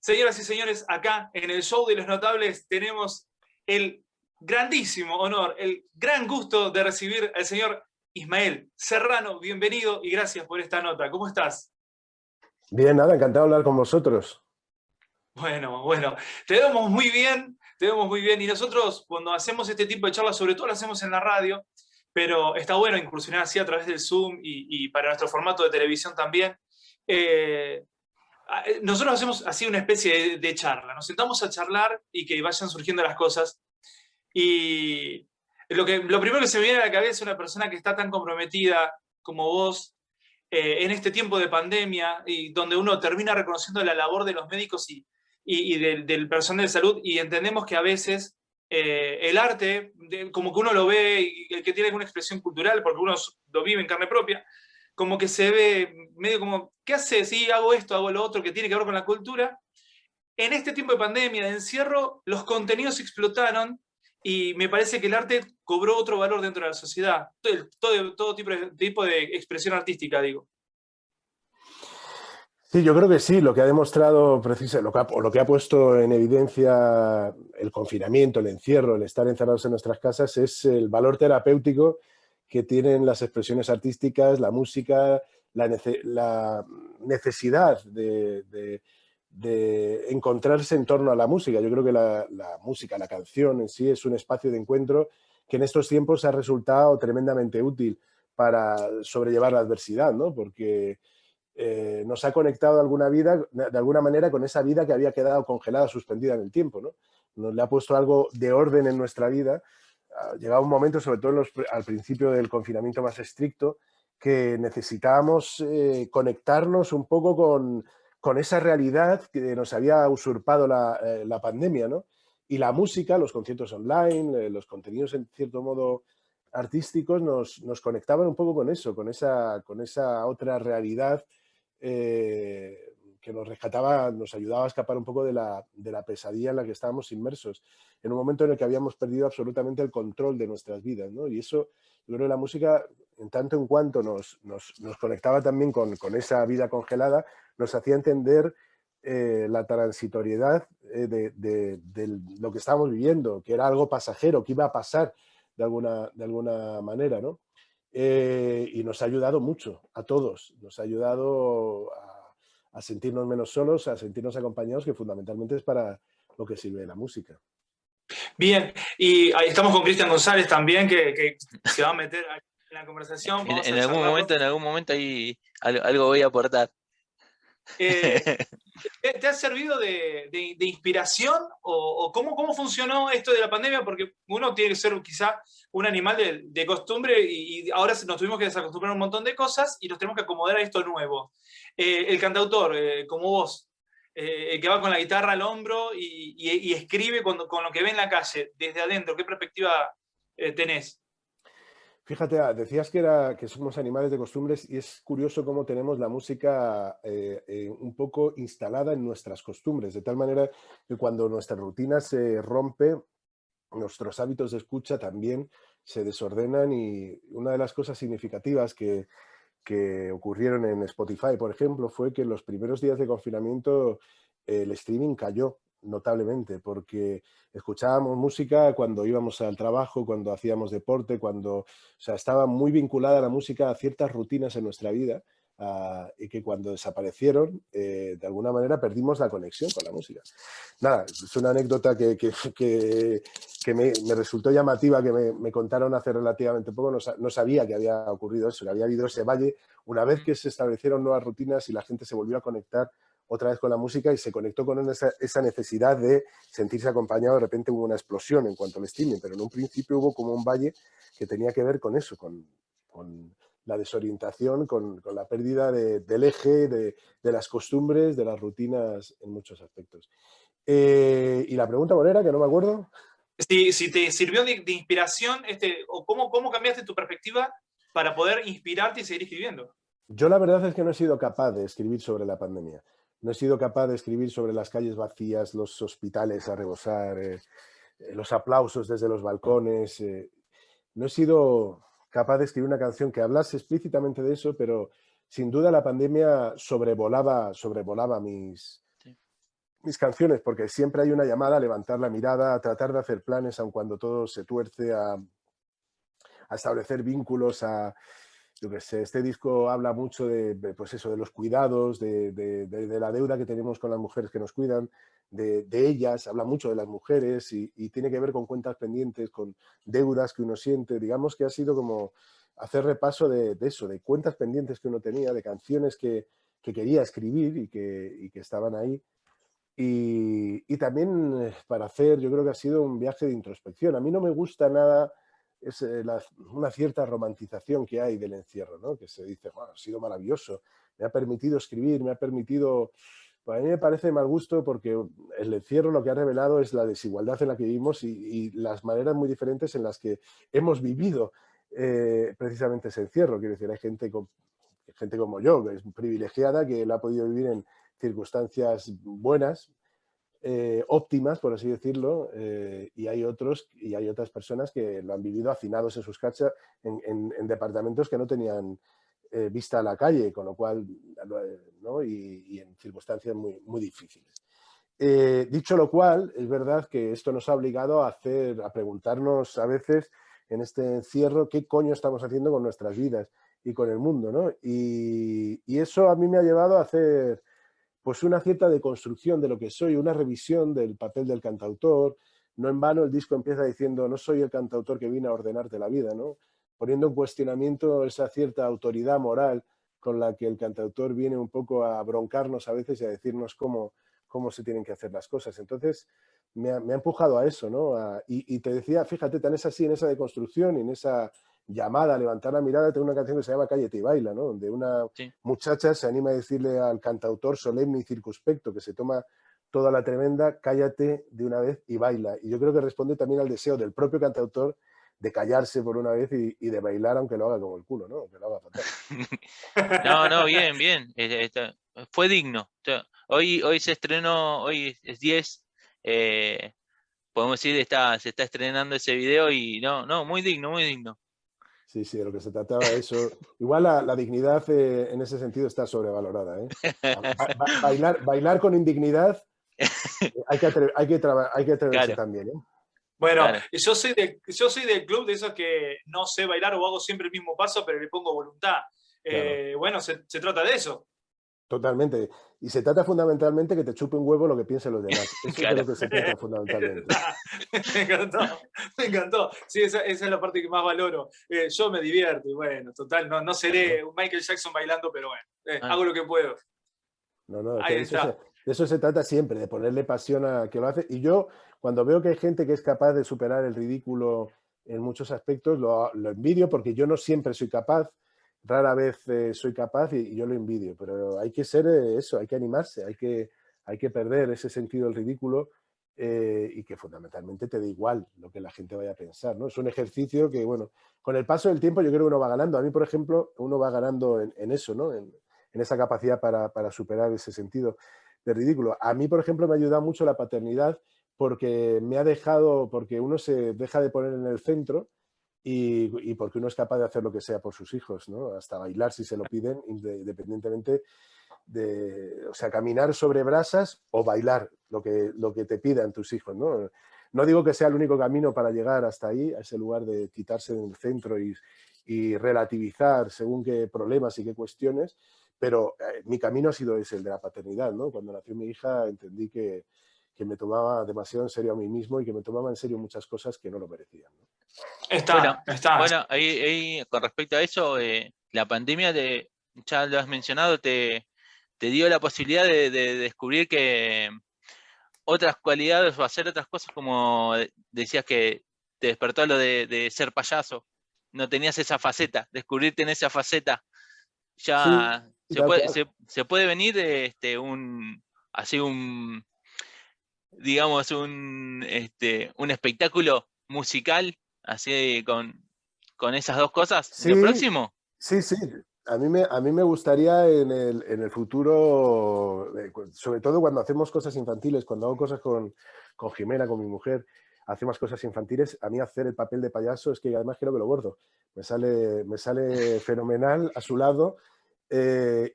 Señoras y señores, acá en el Show de los Notables tenemos el grandísimo honor, el gran gusto de recibir al señor Ismael Serrano. Bienvenido y gracias por esta nota. ¿Cómo estás? Bien, nada, encantado de hablar con vosotros. Bueno, te vemos muy bien, te vemos muy bien. Y nosotros cuando hacemos este tipo de charlas, sobre todo lo hacemos en la radio, pero está bueno incursionar así a través del Zoom y para nuestro formato de televisión también. Eh, Nosotros hacemos así una especie de charla, nos sentamos a charlar y que vayan surgiendo las cosas. Y lo primero que se me viene a la cabeza es una persona que está tan comprometida como vos en este tiempo de pandemia y donde uno termina reconociendo la labor de los médicos y del personal de salud y entendemos que a veces el arte, como que uno lo ve y el que tiene alguna expresión cultural, porque uno lo vive en carne propia, como que se ve medio como, ¿qué haces? Sí, hago esto, hago lo otro, que tiene que ver con la cultura. En este tiempo de pandemia, de encierro, los contenidos explotaron y me parece que el arte cobró otro valor dentro de la sociedad. Todo tipo de expresión artística, digo. Sí, yo creo que sí, lo que ha demostrado, lo que ha puesto en evidencia el confinamiento, el encierro, el estar encerrados en nuestras casas, es el valor terapéutico que tienen las expresiones artísticas, la música, la necesidad de encontrarse en torno a la música. Yo creo que la música, la canción en sí, es un espacio de encuentro que en estos tiempos ha resultado tremendamente útil para sobrellevar la adversidad, ¿no? Porque nos ha conectado de alguna manera con esa vida que había quedado congelada, suspendida en el tiempo, ¿no? Nos le ha puesto algo de orden en nuestra vida. Ha llegado un momento, sobre todo al principio del confinamiento más estricto, que necesitábamos conectarnos un poco con esa realidad que nos había usurpado la pandemia, ¿no? Y la música, los conciertos online, los contenidos en cierto modo artísticos nos conectaban un poco con eso, con esa otra realidad que nos rescataba, nos ayudaba a escapar un poco de la pesadilla en la que estábamos inmersos, en un momento en el que habíamos perdido absolutamente el control de nuestras vidas, ¿no? Y eso, yo creo que la música, en tanto en cuanto nos conectaba también con esa vida congelada, nos hacía entender la transitoriedad de lo que estábamos viviendo, que era algo pasajero, que iba a pasar de alguna manera, ¿no? Y nos ha ayudado mucho a todos, nos ha ayudado a sentirnos menos solos, a sentirnos acompañados, que fundamentalmente es para lo que sirve la música. Bien, y ahí estamos con Cristian González también, que se va a meter en la conversación. Vamos a charlarlo. En algún momento ahí algo voy a aportar. Eh, ¿Te ha servido de inspiración o cómo funcionó esto de la pandemia? Porque uno tiene que ser quizá un animal de costumbre y ahora nos tuvimos que desacostumbrar a un montón de cosas y nos tenemos que acomodar a esto nuevo. El cantautor, como vos, el que va con la guitarra al hombro y escribe con lo que ve en la calle, desde adentro, ¿qué perspectiva tenés? Fíjate, decías que somos animales de costumbres y es curioso cómo tenemos la música un poco instalada en nuestras costumbres, de tal manera que cuando nuestra rutina se rompe, nuestros hábitos de escucha también se desordenan y una de las cosas significativas que ocurrieron en Spotify, por ejemplo, fue que en los primeros días de confinamiento el streaming cayó notablemente porque escuchábamos música cuando íbamos al trabajo, cuando hacíamos deporte, o sea, estaba muy vinculada la música a ciertas rutinas en nuestra vida y que cuando desaparecieron, de alguna manera perdimos la conexión con la música. Nada, es una anécdota que me resultó llamativa, que me contaron hace relativamente poco. No sabía que había ocurrido eso, que había habido ese valle. Una vez que se establecieron nuevas rutinas y la gente se volvió a conectar otra vez con la música y se conectó con esa necesidad de sentirse acompañado, de repente hubo una explosión en cuanto al streaming, pero en un principio hubo como un valle que tenía que ver con eso, con la desorientación, con la pérdida del eje, de las costumbres, de las rutinas en muchos aspectos. Y la pregunta, ¿cuál era? Que no me acuerdo. Si te sirvió de inspiración, o cómo cambiaste tu perspectiva para poder inspirarte y seguir escribiendo. Yo la verdad es que no he sido capaz de escribir sobre la pandemia. No he sido capaz de escribir sobre las calles vacías, los hospitales a rebosar, los aplausos desde los balcones. No he sido capaz de escribir una canción que hablase explícitamente de eso, pero sin duda la pandemia sobrevolaba mis canciones, porque siempre hay una llamada a levantar la mirada, a tratar de hacer planes, aun cuando todo se tuerce, a establecer vínculos, yo qué sé, este disco habla mucho pues eso, de los cuidados, de la deuda que tenemos con las mujeres que nos cuidan, de ellas, habla mucho de las mujeres y tiene que ver con cuentas pendientes, con deudas que uno siente. Digamos que ha sido como hacer repaso de eso, de cuentas pendientes que uno tenía, de canciones que quería escribir y que estaban ahí. Y también para hacer, yo creo que ha sido un viaje de introspección. A mí no me gusta nada una cierta romantización que hay del encierro, ¿no? Que se dice, bueno, ha sido maravilloso, me ha permitido escribir, me ha permitido... Pues a mí me parece mal gusto porque el encierro lo que ha revelado es la desigualdad en la que vivimos y las maneras muy diferentes en las que hemos vivido precisamente ese encierro. Quiero decir, hay gente como yo, que es privilegiada, que lo ha podido vivir en circunstancias buenas, óptimas, por así decirlo, y hay otras personas que lo han vivido hacinados en sus casas, en departamentos que no tenían vista a la calle, con lo cual, ¿no? Y en circunstancias muy, muy difíciles. Dicho lo cual, es verdad que esto nos ha obligado a preguntarnos a veces en este encierro qué coño estamos haciendo con nuestras vidas y con el mundo, ¿no? Y eso a mí me ha llevado a hacer pues una cierta deconstrucción de lo que soy, una revisión del papel del cantautor. No en vano el disco empieza diciendo no soy el cantautor que vine a ordenarte la vida, ¿no? Poniendo en cuestionamiento esa cierta autoridad moral con la que el cantautor viene un poco a broncarnos a veces y a decirnos cómo se tienen que hacer las cosas. Entonces me ha empujado a eso, ¿no? Y te decía, fíjate, tan es así en esa deconstrucción y en esa llamada a levantar la mirada, tengo una canción que se llama Cállate y baila, ¿no? Donde una Sí. muchacha se anima a decirle al cantautor solemne y circunspecto que se toma toda la tremenda, cállate de una vez y baila. Y yo creo que responde también al deseo del propio cantautor de callarse por una vez y de bailar aunque lo haga como el culo, ¿no? Aunque lo haga fatal. No, no, bien, bien. Fue digno. Hoy se estrenó, hoy es 10. Podemos decir, se está estrenando ese video y no, muy digno, muy digno. Sí, sí, de lo que se trataba de eso. Igual la dignidad en ese sentido está sobrevalorada, ¿eh? Bailar con indignidad hay que atreverse Claro, también, ¿eh? Bueno, claro. yo soy del club de esos que no sé bailar o hago siempre el mismo paso, pero le pongo voluntad. Claro. Bueno, se trata de eso. Totalmente. Y se trata fundamentalmente que te chupe un huevo lo que piensen los demás. Eso es de Claro. lo que se trata fundamentalmente. Me encantó, me encantó. Sí, esa es la parte que más valoro. Yo me divierto y bueno, total, no seré un Michael Jackson bailando, pero bueno, Ah, hago lo que puedo. No, que Ahí está. de eso se trata siempre, de ponerle pasión a que lo hace. Y yo, cuando veo que hay gente que es capaz de superar el ridículo en muchos aspectos, lo envidio porque yo no siempre soy capaz, rara vez soy capaz y yo lo envidio. Pero hay que ser eso, hay que animarse, hay que perder ese sentido del ridículo y que fundamentalmente te da igual lo que la gente vaya a pensar, ¿no? Es un ejercicio que, bueno, con el paso del tiempo yo creo que uno va ganando. A mí, por ejemplo, uno va ganando en eso, ¿no? En esa capacidad para superar ese sentido de ridículo. A mí, por ejemplo, me ha ayudado mucho la paternidad porque me ha dejado, porque uno se deja de poner en el centro y porque uno es capaz de hacer lo que sea por sus hijos, ¿no? Hasta bailar si se lo piden, independientemente o sea, caminar sobre brasas o bailar lo que te pidan tus hijos, ¿no? No digo que sea el único camino para llegar hasta ahí, a ese lugar de quitarse del centro y relativizar según qué problemas y qué cuestiones, pero mi camino ha sido ese, el de la paternidad, ¿no? Cuando nació mi hija entendí que me tomaba demasiado en serio a mí mismo y que me tomaba en serio muchas cosas que no lo merecían, ¿no? Está, está. Bueno, ahí con respecto a eso, la pandemia, ya lo has mencionado, te dio la posibilidad de descubrir que otras cualidades o hacer otras cosas, como decías que te despertó lo de ser payaso. No tenías esa faceta, descubrirte en esa faceta. Sí, Ya tal cual. se puede venir así digamos, un espectáculo musical, así con esas dos cosas. Lo Sí, próximo, sí. A mí me gustaría en el futuro, sobre todo cuando hacemos cosas infantiles, cuando hago cosas con Jimena, con mi mujer, hacemos cosas infantiles, a mí hacer el papel de payaso es que además creo que lo gordo. Me sale fenomenal a su lado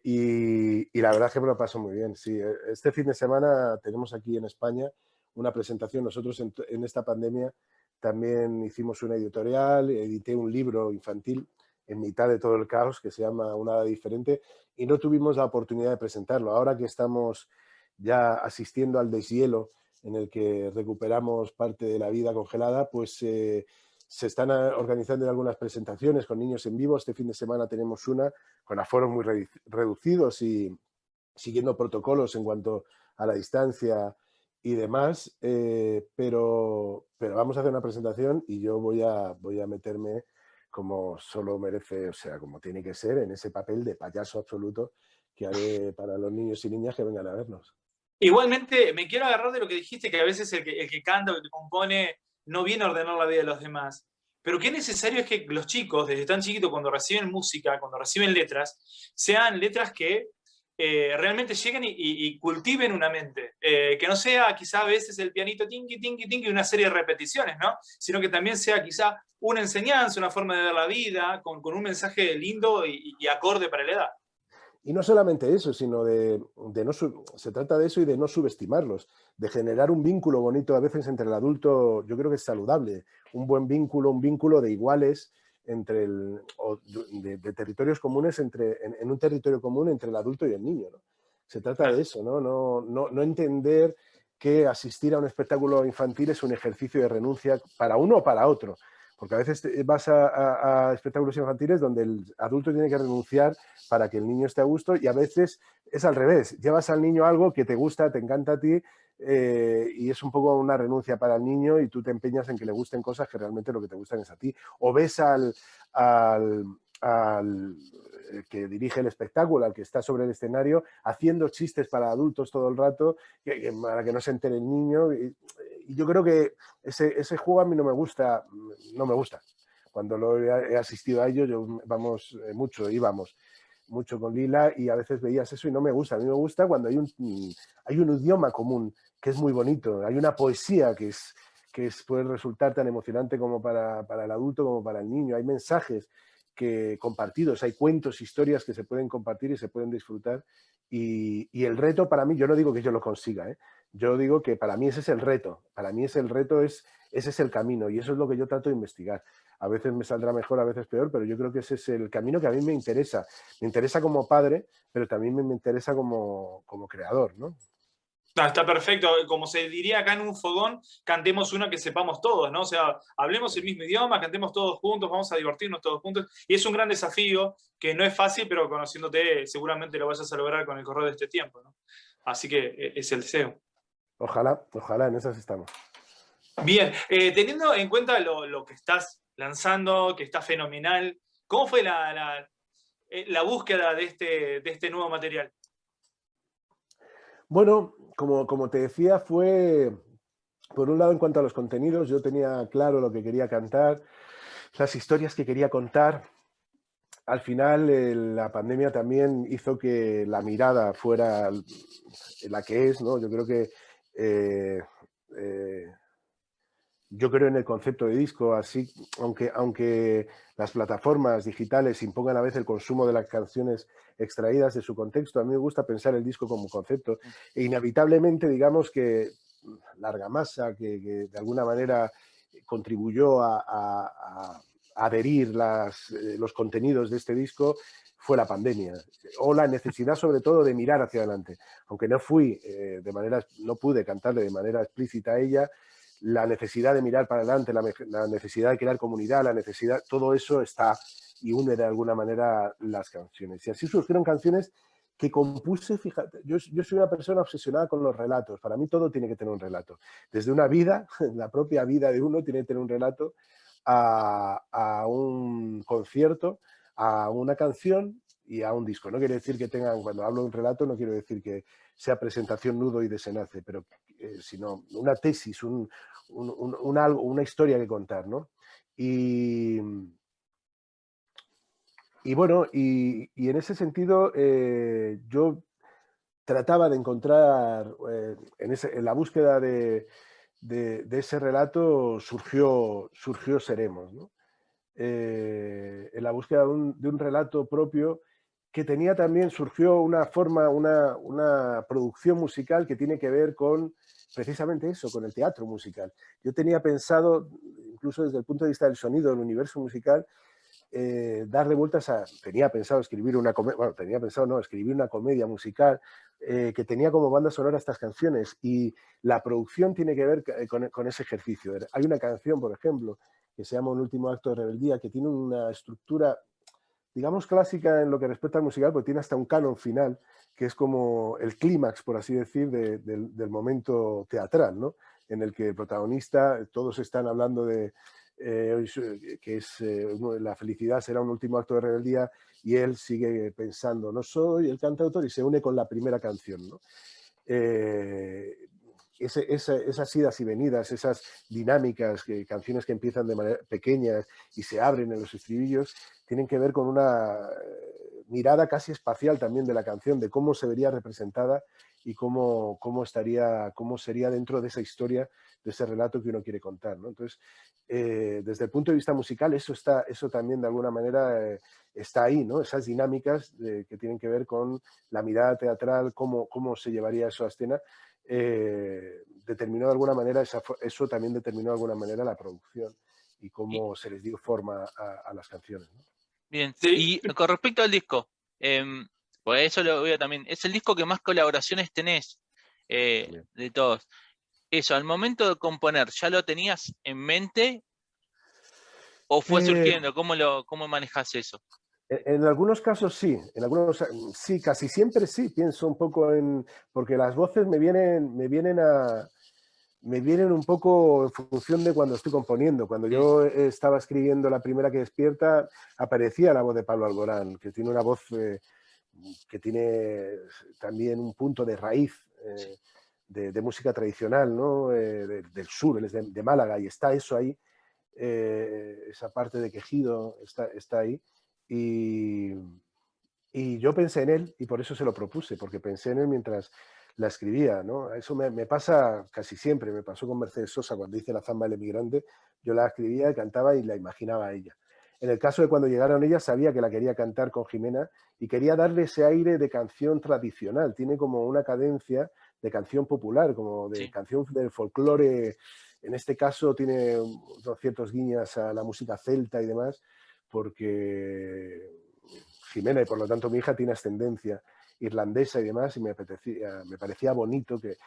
Y la verdad es que me lo paso muy bien. Sí, este fin de semana tenemos aquí en España una presentación. Nosotros en esta pandemia también hicimos una editorial, edité un libro infantil en mitad de todo el caos que se llama Una Hada Diferente y no tuvimos la oportunidad de presentarlo. Ahora que estamos ya asistiendo al deshielo en el que recuperamos parte de la vida congelada, pues se están organizando algunas presentaciones con niños en vivo. Este fin de semana tenemos una con aforos muy reducidos y siguiendo protocolos en cuanto a la distancia y demás, pero vamos a hacer una presentación y yo voy a meterme como solo merece, o sea, como tiene que ser, en ese papel de payaso absoluto que haré para los niños y niñas que vengan a vernos. Igualmente, me quiero agarrar de lo que dijiste, que a veces el que canta o el que compone no viene a ordenar la vida de los demás. Pero qué necesario es que los chicos, desde tan chiquitos, cuando reciben música, cuando reciben letras, sean letras que realmente lleguen y cultiven una mente. Que no sea quizá a veces el pianito tingui, tingui, tingui, una serie de repeticiones, ¿no? Sino que también sea quizá una enseñanza, una forma de ver la vida, con un mensaje lindo y acorde para la edad. Y no solamente eso, sino se trata de eso y de no subestimarlos, de generar un vínculo bonito a veces entre el adulto. Yo creo que es saludable, un buen vínculo, un vínculo de iguales de territorios comunes en un territorio común entre el adulto y el niño, ¿no? Se trata de eso, ¿no? No entender que asistir a un espectáculo infantil es un ejercicio de renuncia para uno o para otro. Porque a veces vas a espectáculos infantiles donde el adulto tiene que renunciar para que el niño esté a gusto y a veces es al revés. Llevas al niño algo que te gusta, te encanta a ti y es un poco una renuncia para el niño y tú te empeñas en que le gusten cosas que realmente lo que te gustan es a ti. O ves al que dirige el espectáculo, al que está sobre el escenario, haciendo chistes para adultos todo el rato para que no se entere el niño. Y yo creo que ese juego a mí no me gusta. Cuando lo he asistido a ello, íbamos mucho con Lila y a veces veías eso y no me gusta. A mí me gusta cuando hay un idioma común que es muy bonito, hay una poesía puede resultar tan emocionante como para el adulto como para el niño. Hay mensajes compartidos, hay cuentos, historias que se pueden compartir y se pueden disfrutar. Y el reto para mí, yo no digo que yo lo consiga, yo digo que para mí ese es el reto. Para mí ese es el camino y eso es lo que yo trato de investigar. A veces me saldrá mejor, a veces peor, pero yo creo que ese es el camino que a mí me interesa. Me interesa como padre, pero también me interesa como creador, ¿no? No, está perfecto. Como se diría acá en un fogón, cantemos una que sepamos todos, ¿no? O sea, hablemos el mismo idioma, cantemos todos juntos, vamos a divertirnos todos juntos. Y es un gran desafío que no es fácil, pero conociéndote seguramente lo vayas a lograr con el correr de este tiempo, ¿no? Así que es el deseo. Ojalá, en esas estamos. Bien, teniendo en cuenta lo que estás lanzando, que está fenomenal, ¿cómo fue la búsqueda de este nuevo material? Bueno, como te decía, fue, por un lado, en cuanto a los contenidos, yo tenía claro lo que quería cantar, las historias que quería contar. Al final, la pandemia también hizo que la mirada fuera la que es, ¿no? Yo creo que yo creo en el concepto de disco, así, aunque las plataformas digitales impongan a veces el consumo de las canciones extraídas de su contexto, a mí me gusta pensar el disco como concepto. E inevitablemente, digamos que la argamasa que de alguna manera contribuyó a adherir los contenidos de este disco fue la pandemia o la necesidad sobre todo de mirar hacia adelante. Aunque no pude cantarle de manera explícita a ella, la necesidad de mirar para adelante, la necesidad de crear comunidad, todo eso está y une de alguna manera las canciones. Y así surgieron canciones que compuse, fíjate, yo soy una persona obsesionada con los relatos, para mí todo tiene que tener un relato. Desde una vida, la propia vida de uno tiene que tener un relato, a un concierto, a una canción y a un disco. No quiere decir que cuando hablo de un relato, no quiero decir que sea presentación, nudo y desenlace, pero sino una tesis, una historia que contar, ¿no? Y bueno, y en ese sentido yo trataba de encontrar, en la búsqueda de ese relato surgió Seremos, ¿no? En la búsqueda de un relato propio que tenía también, surgió una forma, una producción musical que tiene que ver con precisamente eso, con el teatro musical. Yo tenía pensado, incluso desde el punto de vista del sonido, del universo musical, darle vueltas a... Tenía pensado escribir una comedia, bueno, tenía pensado no, escribir una comedia musical que tenía como banda sonora estas canciones, y la producción tiene que ver con ese ejercicio. Hay una canción, por ejemplo, que se llama Un último acto de rebeldía, que tiene una estructura, digamos, clásica en lo que respecta al musical, porque tiene hasta un canon final, que es como el clímax, por así decir, del momento teatral, ¿no? En el que el protagonista, todos están hablando de que es la felicidad será un último acto de rebeldía, y él sigue pensando, no soy el cantautor, y se une con la primera canción, ¿no? Esas idas y venidas, esas dinámicas, canciones que empiezan de manera pequeñas y se abren en los estribillos, tienen que ver con una mirada casi espacial también de la canción, de cómo se vería representada y cómo sería dentro de esa historia, de ese relato que uno quiere contar, ¿no? Entonces, desde el punto de vista musical, eso también de alguna manera está ahí, ¿no? Esas dinámicas que tienen que ver con la mirada teatral, cómo se llevaría eso a escena, determinó de alguna manera, eso también determinó de alguna manera la producción y cómo se les dio forma a las canciones, ¿no? Bien, Sí. y con respecto al disco, pues eso lo veo también, es el disco que más colaboraciones tenés de todos. Eso, al momento de componer, ¿ya lo tenías en mente o fue Eh, surgiendo? ¿Cómo manejas eso? En algunos casos sí, sí, casi siempre sí, pienso un poco porque las voces me vienen un poco en función de cuando estoy componiendo. Cuando yo estaba escribiendo La primera que despierta, aparecía la voz de Pablo Alborán, que tiene una voz que tiene también un punto de raíz de música tradicional, ¿no? Del sur, él es de Málaga, y está eso ahí, esa parte de quejido está ahí. Y yo pensé en él, y por eso se lo propuse, porque pensé en él mientras la escribía, ¿no? Eso me pasa casi siempre. Me pasó con Mercedes Sosa cuando hice La Zamba del Emigrante. Yo la escribía, cantaba y la imaginaba a ella. En el caso de Cuando llegaron ellas, sabía que la quería cantar con Jimena y quería darle ese aire de canción tradicional. Tiene como una cadencia de canción popular, como de Sí. canción del folclore. En este caso tiene ciertos guiños a la música celta y demás, porque Jimena, y por lo tanto mi hija, tiene ascendencia irlandesa y demás, y me parecía bonito que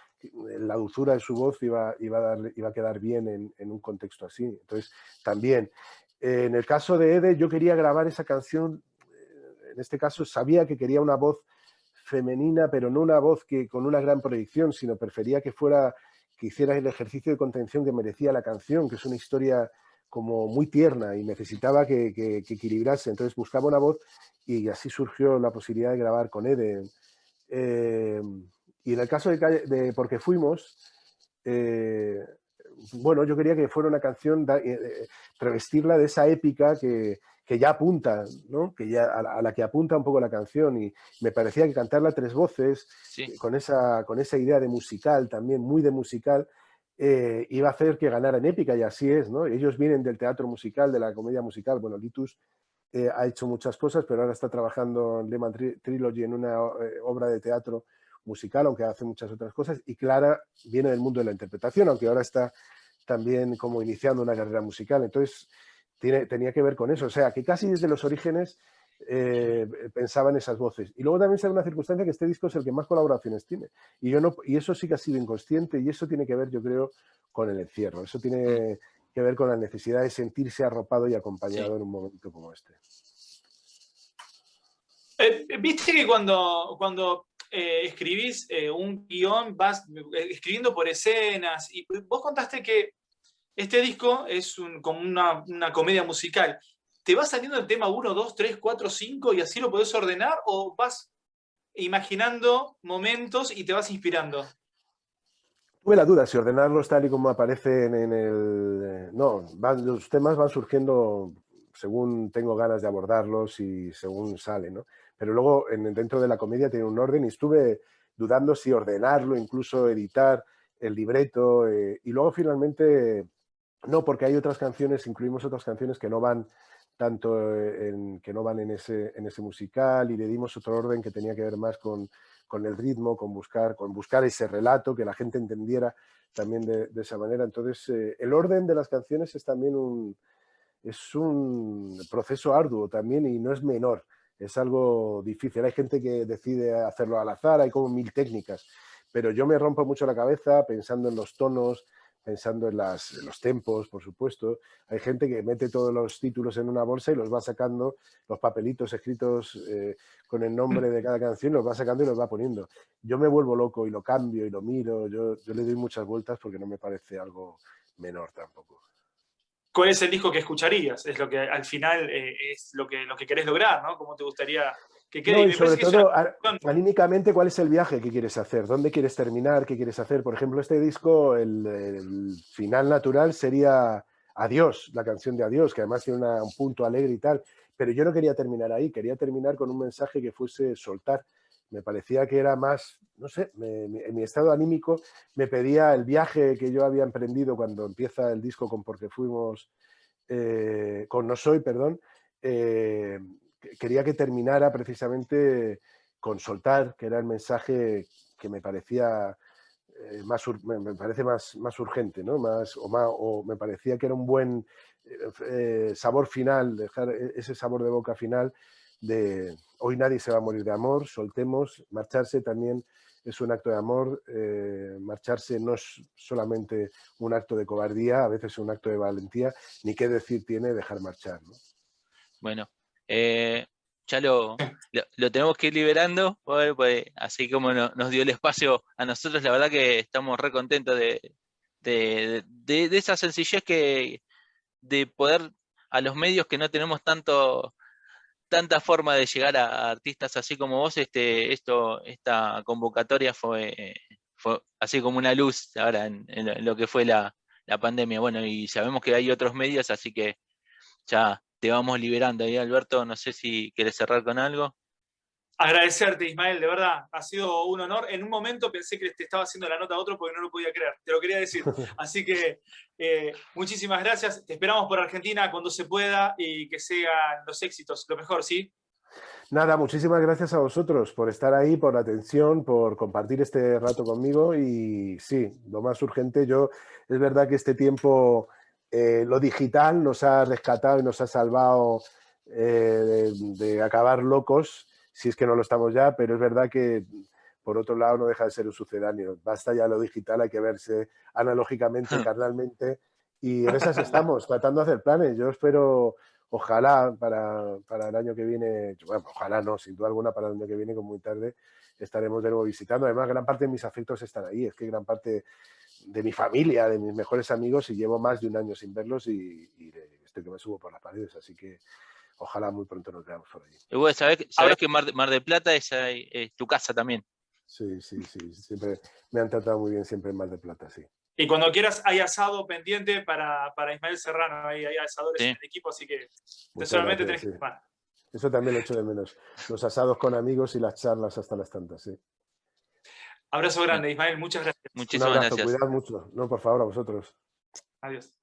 la dulzura de su voz iba a quedar bien en un contexto así. Entonces, también, en el caso de Ede, yo quería grabar esa canción, en este caso sabía que quería una voz femenina, pero no una voz con una gran proyección, sino prefería que hiciera el ejercicio de contención que merecía la canción, que es una historia como muy tierna y necesitaba que equilibrase. Entonces buscaba una voz, y así surgió la posibilidad de grabar con Ede. Y en el caso de Porque Fuimos, bueno, yo quería que fuera una canción, revestirla de esa épica que ya apunta, ¿no? A la que apunta un poco la canción, y me parecía que cantarla a tres voces, Sí. con esa idea de musical, también muy de musical, iba a hacer que ganara en épica, y así es, ¿no? Ellos vienen del teatro musical, de la comedia musical. Bueno, Litus ha hecho muchas cosas, pero ahora está trabajando en Lehman Trilogy, en una obra de teatro musical, aunque hace muchas otras cosas, y Clara viene del mundo de la interpretación, aunque ahora está también como iniciando una carrera musical. Entonces, tenía que ver con eso, o sea, que casi desde los orígenes pensaba en esas voces. Y luego también se da una circunstancia, que este disco es el que más colaboraciones tiene, y eso sí que ha sido inconsciente, y eso tiene que ver, yo creo, con el encierro. Eso tiene que ver con la necesidad de sentirse arropado y acompañado en un momento como este. Viste que cuando escribís un guión, vas escribiendo por escenas, y vos contaste que este disco es como una comedia musical. ¿Te va saliendo el tema 1, 2, 3, 4, 5 y así lo podés ordenar, o vas imaginando momentos y te vas inspirando? Tuve la duda si ordenarlos tal y como aparecen en el... No, los temas van surgiendo según tengo ganas de abordarlos y según sale, ¿no? Pero luego dentro de la comedia tiene un orden, y estuve dudando si ordenarlo, incluso editar el libreto, y luego finalmente no, porque hay otras canciones, incluimos otras canciones que no van tanto que no van en ese musical, y le dimos otro orden que tenía que ver más con el ritmo, con buscar ese relato, que la gente entendiera también de esa manera. Entonces, el orden de las canciones es también un proceso arduo también, y no es menor, es algo difícil. Hay gente que decide hacerlo al azar, hay como 1000 técnicas, pero yo me rompo mucho la cabeza pensando en los tonos, pensando en los tempos, por supuesto. Hay gente que mete todos los títulos en una bolsa y los va sacando, los papelitos escritos con el nombre de cada canción, los va sacando y los va poniendo. Yo me vuelvo loco y lo cambio y lo miro, yo le doy muchas vueltas porque no me parece algo menor tampoco. ¿Cuál es el disco que escucharías? Es lo que al final es lo que querés lograr, ¿no? ¿Cómo te gustaría que quede? No, y me sobre parece todo, anímicamente, ¿cuál es el viaje que quieres hacer? ¿Dónde quieres terminar? ¿Qué quieres hacer? Por ejemplo, este disco, el final natural sería Adiós, la canción de Adiós, que además tiene un punto alegre y tal, pero yo no quería terminar ahí, quería terminar con un mensaje que fuese soltar. Me parecía que era más, no sé, en mi estado anímico me pedía el viaje que yo había emprendido cuando empieza el disco con Porque Fuimos, con No Soy, perdón. Quería que terminara precisamente con Soltar, que era el mensaje que me parecía me parece más urgente, ¿no? O me parecía que era un buen sabor final, dejar ese sabor de boca final de hoy nadie se va a morir de amor, soltemos. Marcharse también es un acto de amor, marcharse no es solamente un acto de cobardía, a veces es un acto de valentía, ni qué decir tiene dejar marchar, ¿no? Bueno, ya lo tenemos que ir liberando, pues, así como nos dio el espacio a nosotros. La verdad que estamos re contentos de esa sencillez de poder, a los medios que no tenemos tanta forma de llegar a artistas así como vos. Esta convocatoria fue así como una luz ahora en lo que fue la pandemia. Bueno, y sabemos que hay otros medios, así que ya te vamos liberando ahí, Alberto. No sé si quieres cerrar con algo. Agradecerte, Ismael, de verdad, ha sido un honor. En un momento pensé que te estaba haciendo la nota a otro porque no lo podía creer, te lo quería decir. Así que muchísimas gracias, te esperamos por Argentina cuando se pueda y que sean los éxitos, lo mejor, ¿sí? Nada, muchísimas gracias a vosotros por estar ahí, por la atención, por compartir este rato conmigo. Y sí, lo más urgente, es verdad que este tiempo, lo digital nos ha rescatado y nos ha salvado de acabar locos, si es que no lo estamos ya, pero es verdad que por otro lado no deja de ser un sucedáneo. Basta ya lo digital, hay que verse analógicamente, carnalmente, y en esas estamos, tratando de hacer planes. Yo espero... Ojalá para el año que viene, bueno, ojalá no, sin duda alguna para el año que viene, como muy tarde, estaremos de nuevo visitando. Además, gran parte de mis afectos están ahí, es que gran parte de mi familia, de mis mejores amigos, y llevo más de un año sin verlos y estoy que me subo por las paredes, así que ojalá muy pronto nos veamos por allí. Y bueno, sabés que Mar del Plata es tu casa también. Sí, siempre me han tratado muy bien, siempre en Mar del Plata, sí. Y cuando quieras hay asado pendiente para Ismael Serrano, hay asadores en el equipo, así que solamente tenés que tomar. Eso también lo echo de menos, los asados con amigos y las charlas hasta las tantas, sí. Abrazo grande, Ismael, muchas gracias. Muchísimas Un abrazo, gracias. cuidad mucho. No, por favor, a vosotros. Adiós.